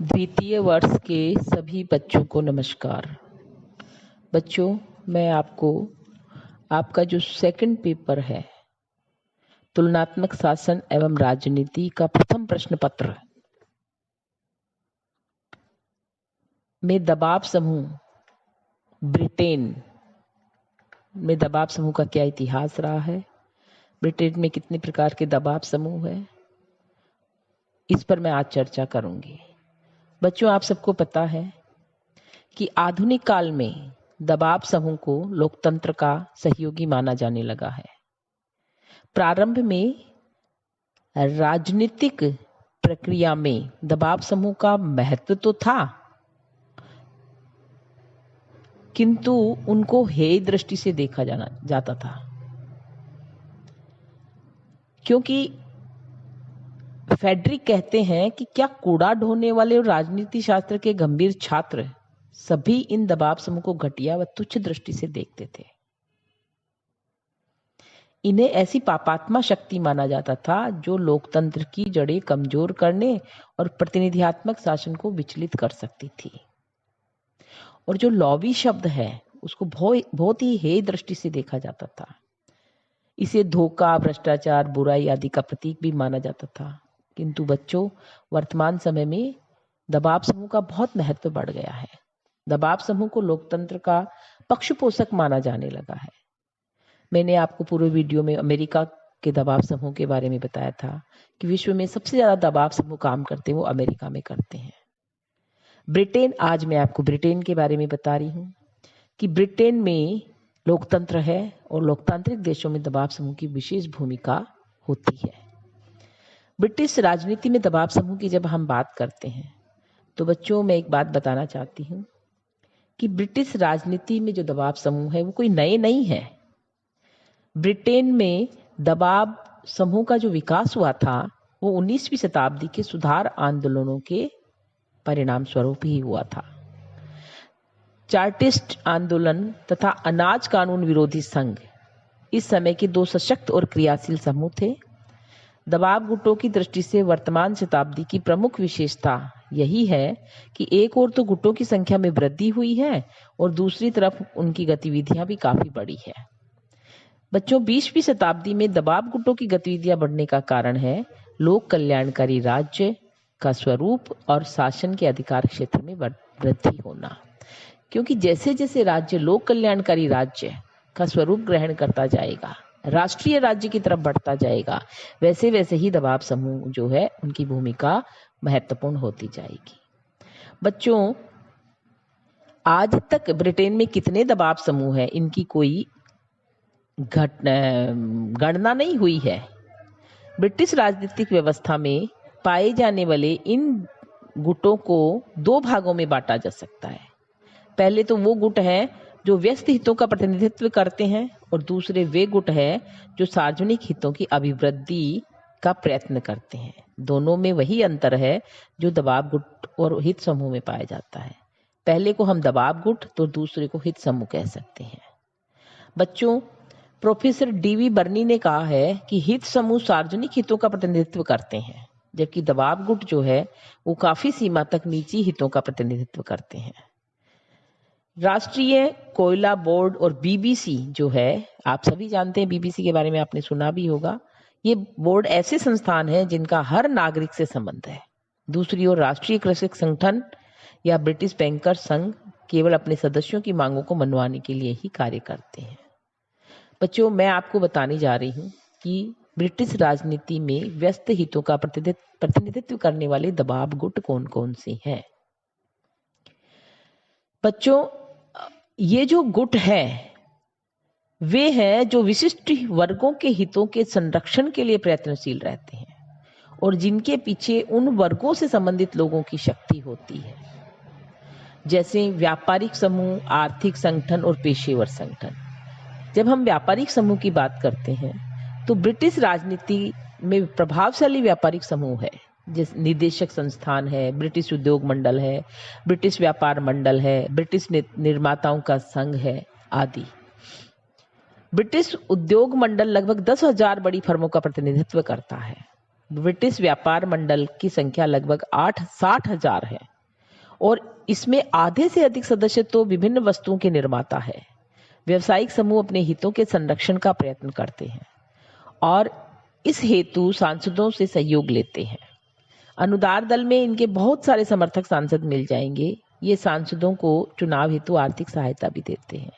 द्वितीय वर्ष के सभी बच्चों को नमस्कार। बच्चों, मैं आपको आपका जो सेकंड पेपर है तुलनात्मक शासन एवं राजनीति का प्रथम प्रश्न पत्र में दबाव समूह ब्रिटेन में दबाव समूह का क्या इतिहास रहा है, ब्रिटेन में कितने प्रकार के दबाव समूह है, इस पर मैं आज चर्चा करूंगी। बच्चों, आप सबको पता है कि आधुनिक काल में दबाव समूह को लोकतंत्र का सहयोगी माना जाने लगा है। प्रारंभ में राजनीतिक प्रक्रिया में दबाव समूह का महत्व तो था, किंतु उनको हेय दृष्टि से देखा जाता था, क्योंकि फेडरिक कहते हैं कि क्या कूड़ा ढोने वाले और राजनीति शास्त्र के गंभीर छात्र सभी इन दबाव समूह को घटिया व तुच्छ दृष्टि से देखते थे। इन्हें ऐसी पापात्मा शक्ति माना जाता था जो लोकतंत्र की जड़ें कमजोर करने और प्रतिनिधियात्मक शासन को विचलित कर सकती थी। और जो लॉबी शब्द है उसको बहुत ही हेय दृष्टि से देखा जाता था। इसे धोखा, भ्रष्टाचार, बुराई आदि का प्रतीक भी माना जाता था। किंतु बच्चों, वर्तमान समय में दबाव समूह का बहुत महत्व बढ़ गया है। दबाव समूह को लोकतंत्र का पक्षपोषक माना जाने लगा है। मैंने आपको पूरे वीडियो में अमेरिका के दबाव समूह के बारे में बताया था कि विश्व में सबसे ज्यादा दबाव समूह काम करते हैं वो अमेरिका में करते हैं। ब्रिटेन, आज मैं आपको ब्रिटेन के बारे में बता रही हूँ कि ब्रिटेन में लोकतंत्र है और लोकतांत्रिक देशों में दबाव समूह की विशेष भूमिका होती है। ब्रिटिश राजनीति में दबाव समूह की जब हम बात करते हैं तो बच्चों, मैं एक बात बताना चाहती हूँ कि ब्रिटिश राजनीति में जो दबाव समूह है वो कोई नए नहीं है। ब्रिटेन में दबाव समूह का जो विकास हुआ था वो 19वीं शताब्दी के सुधार आंदोलनों के परिणाम स्वरूप ही हुआ था। चार्टिस्ट आंदोलन तथा अनाज कानून विरोधी संघ इस समय के दो सशक्त और क्रियाशील समूह थे। दबाव गुटों की दृष्टि से वर्तमान शताब्दी की प्रमुख विशेषता यही है कि एक ओर तो गुटों की संख्या में वृद्धि हुई है और दूसरी तरफ उनकी गतिविधियां भी काफी बढ़ी है। बच्चों, 20वीं शताब्दी में दबाव गुटों की गतिविधियां बढ़ने का कारण है लोक कल्याणकारी राज्य का स्वरूप और शासन के अधिकार क्षेत्र में वृद्धि होना। क्योंकि जैसे जैसे राज्य लोक कल्याणकारी राज्य का स्वरूप ग्रहण करता जाएगा, राष्ट्रीय राज्य की तरफ बढ़ता जाएगा, वैसे वैसे ही दबाव समूह जो है उनकी भूमिका महत्वपूर्ण होती जाएगी। बच्चों, आज तक ब्रिटेन में कितने दबाव समूह हैं इनकी कोई गणना नहीं हुई है। ब्रिटिश राजनीतिक व्यवस्था में पाए जाने वाले इन गुटों को दो भागों में बांटा जा सकता है। पहले तो वो गुट हैं जो व्यस्त हितों का प्रतिनिधित्व करते हैं और दूसरे वे गुट हैं जो सार्वजनिक हितों की अभिवृद्धि का प्रयत्न करते हैं। दोनों में वही अंतर है जो दबाव गुट और हित समूह में पाया जाता है। पहले को हम दबाव गुट तो दूसरे को हित समूह कह सकते हैं। बच्चों, प्रोफेसर डीवी बर्नी ने कहा है कि हित समूह सार्वजनिक हितों का प्रतिनिधित्व करते हैं, जबकि दबाव गुट जो है वो काफी सीमा तक निजी हितों का प्रतिनिधित्व करते हैं। राष्ट्रीय कोयला बोर्ड और बीबीसी जो है, आप सभी जानते हैं, बीबीसी के बारे में आपने सुना भी होगा। ये बोर्ड ऐसे संस्थान हैं जिनका हर नागरिक से संबंध है। दूसरी ओर राष्ट्रीय कृषक संगठन या ब्रिटिश बैंकर संघ केवल अपने सदस्यों की मांगों को मनवाने के लिए ही कार्य करते हैं। बच्चों, मैं आपको बताने जा रही हूँ कि ब्रिटिश राजनीति में व्यस्त हितों का प्रतिनिधित्व करने वाले दबाव गुट कौन कौन से हैं। बच्चों, ये जो गुट है वे हैं जो विशिष्ट वर्गों के हितों के संरक्षण के लिए प्रयत्नशील रहते हैं और जिनके पीछे उन वर्गों से संबंधित लोगों की शक्ति होती है, जैसे व्यापारिक समूह, आर्थिक संगठन और पेशेवर संगठन। जब हम व्यापारिक समूह की बात करते हैं तो ब्रिटिश राजनीति में प्रभावशाली व्यापारिक समूह है, जिस निदेशक संस्थान है, ब्रिटिश उद्योग मंडल है, ब्रिटिश व्यापार मंडल है, ब्रिटिश निर्माताओं का संघ है आदि। ब्रिटिश उद्योग मंडल लगभग 10,000 बड़ी फर्मों का प्रतिनिधित्व करता है। ब्रिटिश व्यापार मंडल की संख्या लगभग 60,000 है। और इसमें आधे से अधिक सदस्य तो विभिन्न वस्तुओं के निर्माता है। व्यवसायिक समूह अपने हितों के संरक्षण का प्रयत्न करते हैं और इस हेतु सांसदों से सहयोग लेते हैं। अनुदार दल में इनके बहुत सारे समर्थक सांसद मिल जाएंगे। ये सांसदों को चुनाव हेतु आर्थिक सहायता भी देते हैं।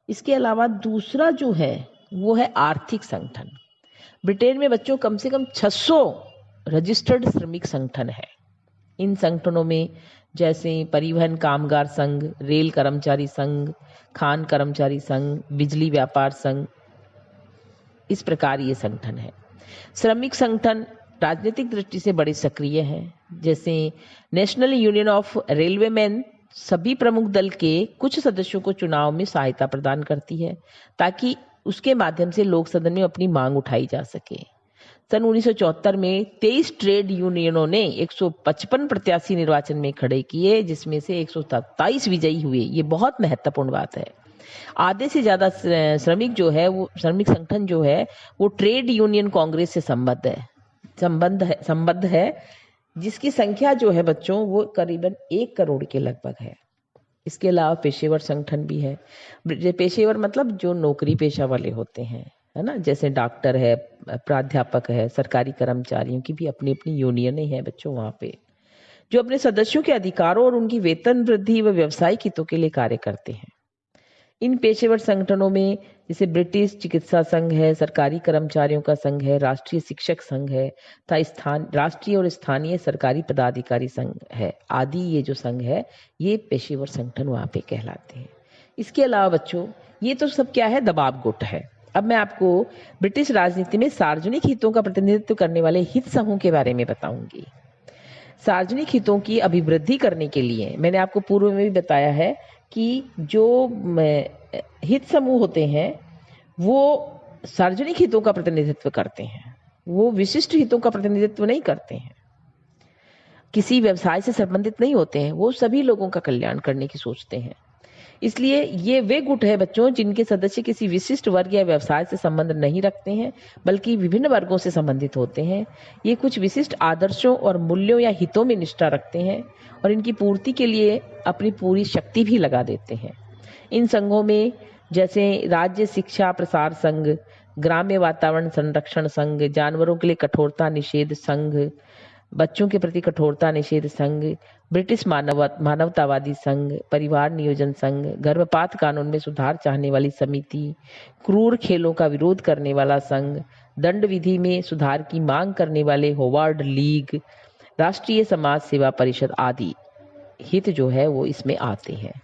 इसके अलावा दूसरा जो है वो है आर्थिक संगठन। ब्रिटेन में बच्चों कम से कम 600 रजिस्टर्ड श्रमिक संगठन है। इन संगठनों में जैसे परिवहन कामगार संघ, रेल कर्मचारी संघ, खान कर्मचारी संघ, बिजली व्यापार संघ, इस प्रकार ये संगठन है। श्रमिक संगठन राजनीतिक दृष्टि से बड़े सक्रिय हैं। जैसे नेशनल यूनियन ऑफ रेलवेमैन सभी प्रमुख दल के कुछ सदस्यों को चुनाव में सहायता प्रदान करती है ताकि उसके माध्यम से लोक सदन में अपनी मांग उठाई जा सके। सन 1974 में 23 ट्रेड यूनियनों ने 155 प्रत्याशी निर्वाचन में खड़े किए, जिसमें से 127 विजयी हुए। ये बहुत महत्वपूर्ण बात है। आधे से ज्यादा श्रमिक जो है वो श्रमिक संगठन जो है वो ट्रेड यूनियन कांग्रेस से संबद्ध है, जिसकी संख्या जो है बच्चों वो करीबन 1 करोड़ के लगभग है। इसके अलावा पेशेवर संगठन भी है। पेशेवर मतलब जो नौकरी पेशा वाले होते हैं, है ना, जैसे डॉक्टर है, प्राध्यापक है, सरकारी कर्मचारियों की भी अपनी अपनी यूनियनें हैं बच्चों वहाँ पे, जो अपने सदस्यों के अधिकारों और उनकी वेतन वृद्धि व व्यावसायिक हितों के लिए कार्य करते हैं। इन पेशेवर संगठनों में जैसे ब्रिटिश चिकित्सा संघ है, सरकारी कर्मचारियों का संघ है, राष्ट्रीय शिक्षक संघ है तथा राष्ट्रीय और स्थानीय सरकारी पदाधिकारी संघ है आदि। ये जो संघ है ये पेशेवर संगठन वहाँ पे कहलाते हैं। इसके अलावा बच्चों ये तो सब क्या है, दबाव गुट है। अब मैं आपको ब्रिटिश राजनीति में सार्वजनिक हितों का प्रतिनिधित्व करने वाले हित समूह के बारे में बताऊंगी। सार्वजनिक हितों की अभिवृद्धि करने के लिए मैंने आपको पूर्व में भी बताया है कि जो हित समूह होते हैं वो सार्वजनिक हितों का प्रतिनिधित्व करते हैं, वो विशिष्ट हितों का प्रतिनिधित्व नहीं करते हैं, किसी व्यवसाय से संबंधित नहीं होते हैं, वो सभी लोगों का कल्याण करने की सोचते हैं। इसलिए ये वे गुट है बच्चों जिनके सदस्य किसी विशिष्ट वर्ग या व्यवसाय से संबंध नहीं रखते हैं बल्कि विभिन्न वर्गों से संबंधित होते हैं। ये कुछ विशिष्ट आदर्शों और मूल्यों या हितों में निष्ठा रखते हैं और इनकी पूर्ति के लिए अपनी पूरी शक्ति भी लगा देते हैं। इन संघों में जैसे राज्य शिक्षा प्रसार संघ, ग्राम्य वातावरण संरक्षण संघ, जानवरों के लिए कठोरता निषेध संघ, बच्चों के प्रति कठोरता निषेध संघ, ब्रिटिश मानवतावादी संघ, परिवार नियोजन संघ, गर्भपात कानून में सुधार चाहने वाली समिति, क्रूर खेलों का विरोध करने वाला संघ, दंड विधि में सुधार की मांग करने वाले होवार्ड लीग, राष्ट्रीय समाज सेवा परिषद आदि हित जो है वो इसमें आते हैं।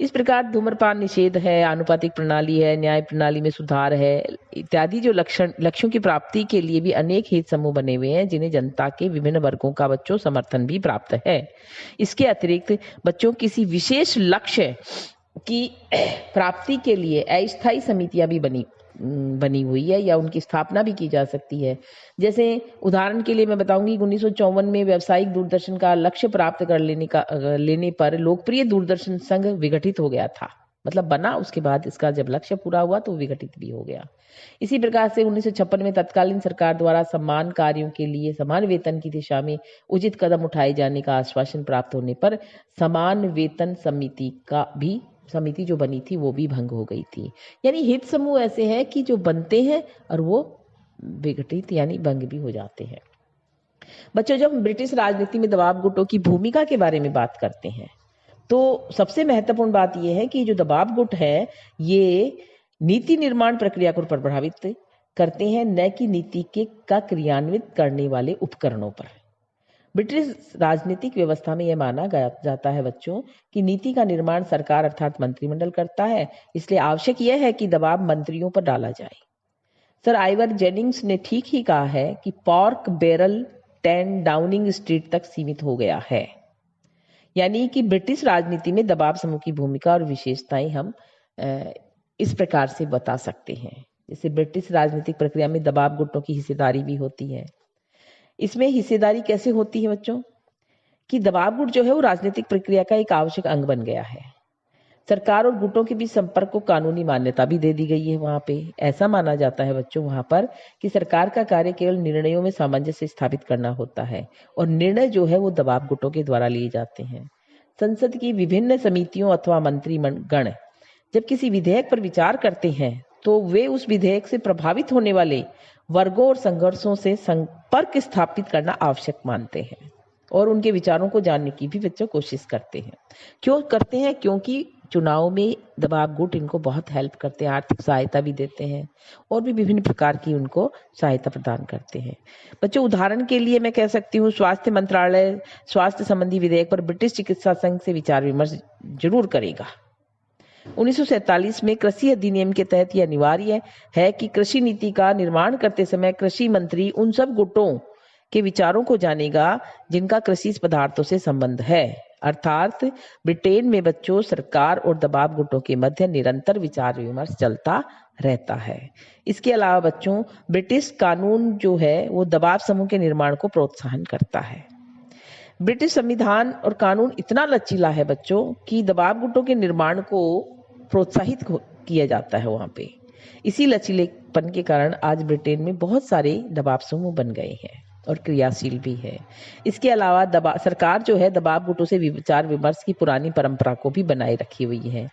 इस प्रकार धूम्रपान निषेध है, आनुपातिक प्रणाली है, न्याय प्रणाली में सुधार है इत्यादि जो लक्ष्यों की प्राप्ति के लिए भी अनेक हित समूह बने हुए हैं जिन्हें जनता के विभिन्न वर्गों का बच्चों समर्थन भी प्राप्त है। इसके अतिरिक्त बच्चों किसी विशेष लक्ष्य की प्राप्ति के लिए अस्थायी समितियां भी बनी हुई है या उनकी स्थापना भी की जा सकती है। जैसे उदाहरण के लिए मैं बताऊंगी 1954 में व्यावसायिक दूरदर्शन का लक्ष्य प्राप्त कर लेने पर लोकप्रिय दूरदर्शन संघ विघटित हो गया था, मतलब बना, उसके बाद इसका जब लक्ष्य पूरा हुआ तो विघटित भी हो गया। इसी प्रकार से 1956 में तत्कालीन सरकार द्वारा समान कार्यों के लिए समान वेतन की दिशा में उचित कदम उठाए जाने का आश्वासन प्राप्त होने पर समान वेतन समिति जो बनी थी वो भी भंग हो गई थी। यानी हित समूह ऐसे हैं कि जो बनते हैं और वो विघटित यानी भंग भी हो जाते हैं। बच्चों जब हम ब्रिटिश राजनीति में दबाव गुटों की भूमिका के बारे में बात करते हैं तो सबसे महत्वपूर्ण बात यह है कि जो दबाव गुट है ये नीति निर्माण प्रक्रिया को प्रभावित करते हैं, न कि नीति का क्रियान्वित करने वाले उपकरणों पर। ब्रिटिश राजनीतिक व्यवस्था में यह माना जाता है बच्चों कि नीति का निर्माण सरकार अर्थात मंत्रिमंडल करता है, इसलिए आवश्यक यह है कि दबाव मंत्रियों पर डाला जाए। सर आइवर जेनिंग्स ने ठीक ही कहा है कि पॉर्क बैरल 10 डाउनिंग स्ट्रीट तक सीमित हो गया है। यानी कि ब्रिटिश राजनीति में दबाव समूह की भूमिका और विशेषताएं हम इस प्रकार से बता सकते हैं। जैसे ब्रिटिश राजनीतिक प्रक्रिया में दबाव गुटों की हिस्सेदारी भी होती है। इसमें हिस्सेदारी कैसे होती है बच्चों कि दबाव गुट जो है वो राजनीतिक प्रक्रिया का एक आवश्यक अंग बन गया है। सरकार और गुटों के बीच संपर्क को कानूनी मान्यता भी दे दी गई है। वहां पे ऐसा माना जाता है बच्चों वहां पर कि सरकार का कार्य केवल निर्णयों में सामंजस्य स्थापित करना होता है और निर्णय जो है वो दबाव गुटों के द्वारा लिए जाते हैं। संसद की विभिन्न समितियों अथवा मंत्रीगण जब किसी विधेयक पर विचार करते हैं तो वे उस विधेयक से प्रभावित होने वाले वर्गों और संघर्षों से संपर्क स्थापित करना आवश्यक मानते हैं और उनके विचारों को जानने की भी बच्चों कोशिश करते हैं। क्यों करते हैं? क्योंकि चुनाव में दबाव गुट इनको बहुत हेल्प करते हैं, आर्थिक सहायता भी देते हैं और भी विभिन्न प्रकार की उनको सहायता प्रदान करते हैं। बच्चों, उदाहरण के लिए मैं कह सकती हूँ, स्वास्थ्य मंत्रालय स्वास्थ्य संबंधी विधेयक पर ब्रिटिश चिकित्सा संघ से विचार विमर्श जरूर करेगा। 1947 में कृषि अधिनियम के तहत यह अनिवार्य है कि कृषि नीति का निर्माण करते समय कृषि मंत्री उन सब गुटों के विचारों को जानेगा जिनका कृषि पदार्थों से संबंध है। अर्थात ब्रिटेन में बच्चों सरकार और दबाव गुटों के मध्य निरंतर विचार विमर्श चलता रहता है। इसके अलावा बच्चों, ब्रिटिश कानून जो है वो दबाव समूह के निर्माण को प्रोत्साहन करता है। ब्रिटिश संविधान और कानून इतना लचीला है बच्चों कि दबाव गुटों के निर्माण को प्रोत्साहित किया जाता है वहां पे। इसी लचीलेपन के कारण आज ब्रिटेन में बहुत सारे दबाव समूह बन गए हैं और क्रियाशील भी है। इसके अलावा सरकार जो है दबाव गुटों से विचार विमर्श की पुरानी परंपरा को भी बनाए रखी हुई है।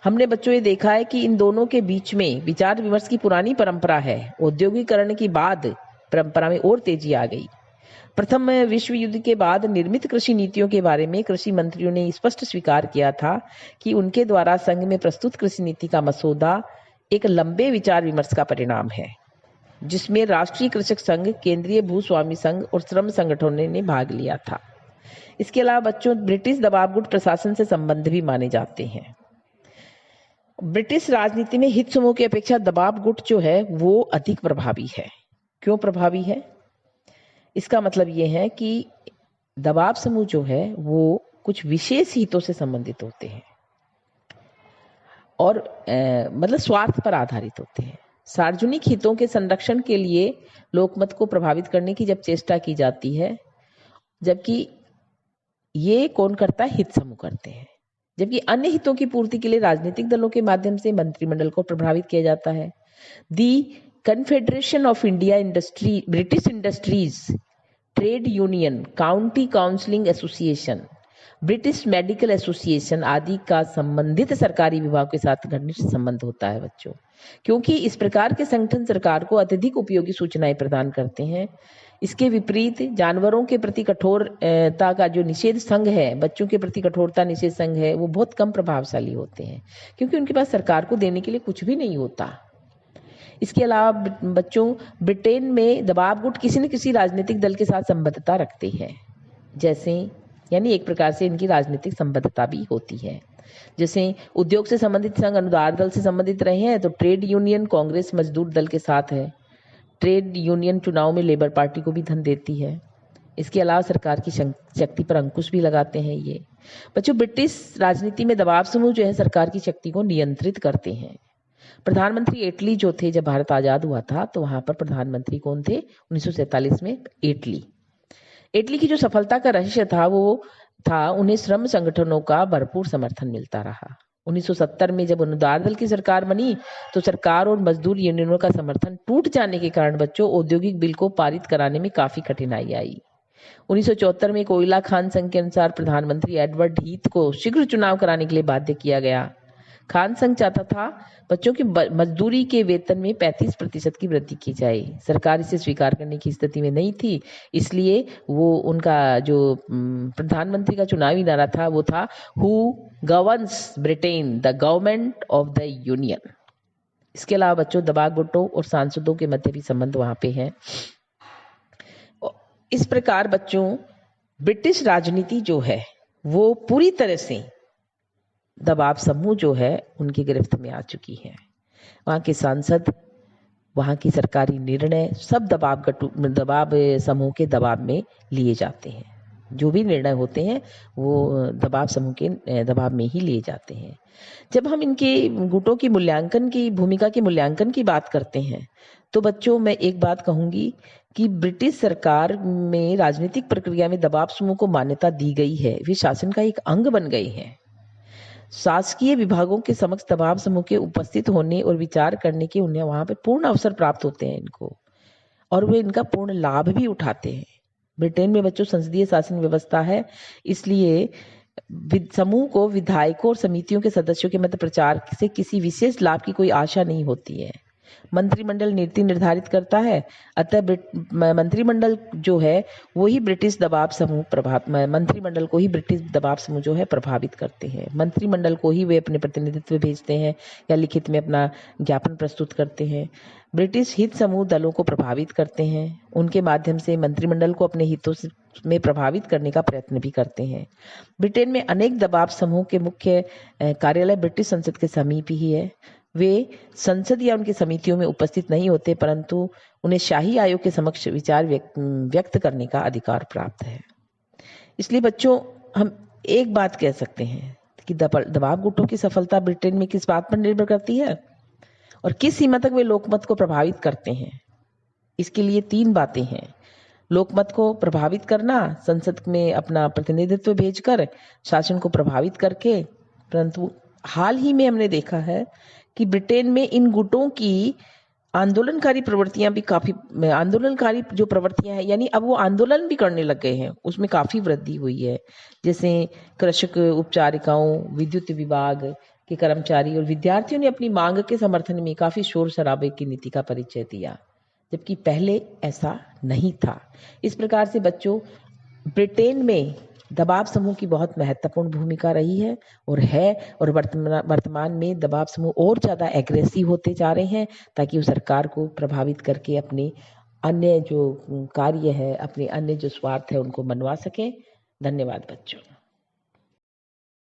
हमने बच्चों ये देखा है कि इन दोनों के बीच में विचार विमर्श की पुरानी परंपरा है। औद्योगिकरण के बाद परंपरा में और तेजी आ गई। प्रथम विश्व युद्ध के बाद निर्मित कृषि नीतियों के बारे में कृषि मंत्रियों ने स्पष्ट स्वीकार किया था कि उनके द्वारा संघ में प्रस्तुत कृषि नीति का मसौदा एक लंबे विचार विमर्श का परिणाम है, जिसमें राष्ट्रीय कृषक संघ, केंद्रीय भूस्वामी संघ और श्रम संगठनों ने भाग लिया था। इसके अलावा बच्चों, ब्रिटिश दबाव गुट प्रशासन से संबंध भी माने जाते हैं। ब्रिटिश राजनीति में हित समूह की अपेक्षा दबाव गुट जो है वो अधिक प्रभावी है। क्यों प्रभावी है? इसका मतलब ये है कि दबाव समूह जो है वो कुछ विशेष हितों से संबंधित होते हैं और मतलब स्वार्थ पर आधारित होते हैं। सार्वजनिक हितों के संरक्षण के लिए लोकमत को प्रभावित करने की जब चेष्टा की जाती है, जबकि ये कौन करता है? हित समूह करते हैं। जबकि अन्य हितों की पूर्ति के लिए राजनीतिक दलों के माध्यम से मंत्रिमंडल को प्रभावित किया जाता है। The confederation of India industry, British industries, trade union, county counselling association, British medical association आदि का संबंधित सरकारी विभाग के साथ घनिष्ठ संबंध होता है बच्चों, क्योंकि इस प्रकार के संगठन सरकार को अत्यधिक उपयोगी सूचनाएं प्रदान करते हैं। इसके विपरीत जानवरों के प्रति कठोरता का जो निषेध संघ है, बच्चों के प्रति कठोरता निषेध संघ है, वो बहुत कम प्रभावशाली होते हैं क्योंकि उनके पास सरकार को देने के लिए कुछ भी नहीं होता। इसके अलावा बच्चों, ब्रिटेन में दबाव गुट किसी न किसी राजनीतिक दल के साथ संबद्धता रखते हैं, जैसे यानी एक प्रकार से इनकी राजनीतिक संबद्धता भी होती है। जैसे उद्योग से संबंधित संघ अनुदान दल से संबंधित रहे हैं तो ट्रेड यूनियन कांग्रेस मजदूर दल के साथ है। ट्रेड यूनियन चुनाव में लेबर पार्टी को भी धन देती है। इसके अलावा सरकार की शक्ति पर अंकुश भी लगाते हैं ये बच्चों। ब्रिटिश राजनीति में दबाव समूह जो है सरकार की शक्ति को नियंत्रित करते हैं। प्रधानमंत्री एटली जो थे, जब भारत आजाद हुआ था तो वहां पर प्रधानमंत्री कौन थे? 1947 में एटली की जो सफलता का रहस्य था वो था उन्हें श्रम संगठनों का भरपूर समर्थन मिलता रहा। 1970 में जब अनुदान दल की सरकार बनी तो सरकार और मजदूर यूनियनों का समर्थन टूट जाने के कारण बच्चों औद्योगिक बिल को पारित कराने में काफी कठिनाई आई। 1974 में कोयला खान संघ के अनुसार प्रधानमंत्री एडवर्ड हीथ को शीघ्र चुनाव कराने के लिए बाध्य किया गया। खान संघ चाहता था बच्चों की मजदूरी के वेतन में 35% की वृद्धि की जाए। सरकार इसे स्वीकार करने की स्थिति में नहीं थी, इसलिए वो उनका जो प्रधानमंत्री का चुनावी नारा था वो था who governs Britain, the government of the union. इसके अलावा बच्चों दबाव गुटों और सांसदों के मध्य भी संबंध वहां पे है। इस प्रकार बच्चों ब्रिटिश राजनीति जो है वो पूरी तरह से दबाव समूह जो है उनकी गिरफ्त में आ चुकी है। वहाँ के सांसद, वहाँ की सरकारी निर्णय सब दबाव समूह के दबाव में लिए जाते हैं। जो भी निर्णय होते हैं वो दबाव समूह के दबाव में ही लिए जाते हैं। जब हम इनके गुटों की भूमिका के मूल्यांकन की बात करते हैं तो बच्चों मैं एक बात कहूंगी कि ब्रिटिश सरकार में राजनीतिक प्रक्रिया में दबाव समूह को मान्यता दी गई है। वे शासन का एक अंग बन गए हैं। शासकीय विभागों के समक्ष दबाव समूह के उपस्थित होने और विचार करने के उन्हें वहां पे पूर्ण अवसर प्राप्त होते हैं इनको, और वे इनका पूर्ण लाभ भी उठाते हैं। ब्रिटेन में बच्चों संसदीय शासन व्यवस्था है, इसलिए समूह को विधायकों और समितियों के सदस्यों के मध्य प्रचार से किसी विशेष लाभ की कोई आशा नहीं होती है। मंत्रिमंडल नीति निर्धारित करता है, अतः मंत्रिमंडल जो है वही ब्रिटिश दबाव समूह मंत्रिमंडल को ही ब्रिटिश दबाव समूह जो है प्रभावित करते हैं। मंत्रिमंडल को ही वे अपने प्रतिनिधित्व भेजते हैं या लिखित में अपना ज्ञापन प्रस्तुत करते हैं। ब्रिटिश हित समूह दलों को प्रभावित करते हैं, उनके माध्यम से मंत्रिमंडल को अपने हितों में प्रभावित करने का प्रयत्न भी करते हैं। ब्रिटेन में अनेक दबाव समूह के मुख्य कार्यालय ब्रिटिश संसद के समीप ही है। वे संसद या उनकी समितियों में उपस्थित नहीं होते, परंतु उन्हें शाही आयोग के समक्ष विचार व्यक्त करने का अधिकार प्राप्त है। इसलिए बच्चों, हम एक बात कह सकते हैं कि दबाव गुटों की सफलता ब्रिटेन में किस बात पर निर्भर करती है और किस सीमा तक वे लोकमत को प्रभावित करते हैं। इसके लिए 3 बातें हैं। लोकमत को प्रभावित करना, संसद में अपना प्रतिनिधित्व भेजकर शासन को प्रभावित करके। परंतु हाल ही में हमने देखा है कि ब्रिटेन में इन गुटों की आंदोलनकारी प्रवृत्तियां भी काफी आंदोलनकारी जो प्रवृत्तियां हैं, यानी अब वो आंदोलन भी करने लग गए हैं, उसमें काफी वृद्धि हुई है। जैसे कृषक उपचारिकाओं, विद्युत विभाग के कर्मचारी और विद्यार्थियों ने अपनी मांग के समर्थन में काफी शोर शराबे की नीति का परिचय दिया, जबकि पहले ऐसा नहीं था। इस प्रकार से बच्चों, ब्रिटेन में दबाव समूह की बहुत महत्वपूर्ण भूमिका रही है और वर्तमान में दबाव समूह और ज़्यादा एग्रेसिव होते जा रहे हैं, ताकि वो सरकार को प्रभावित करके अपने अन्य जो कार्य है, अपने अन्य जो स्वार्थ है, उनको मनवा सकें। धन्यवाद बच्चों।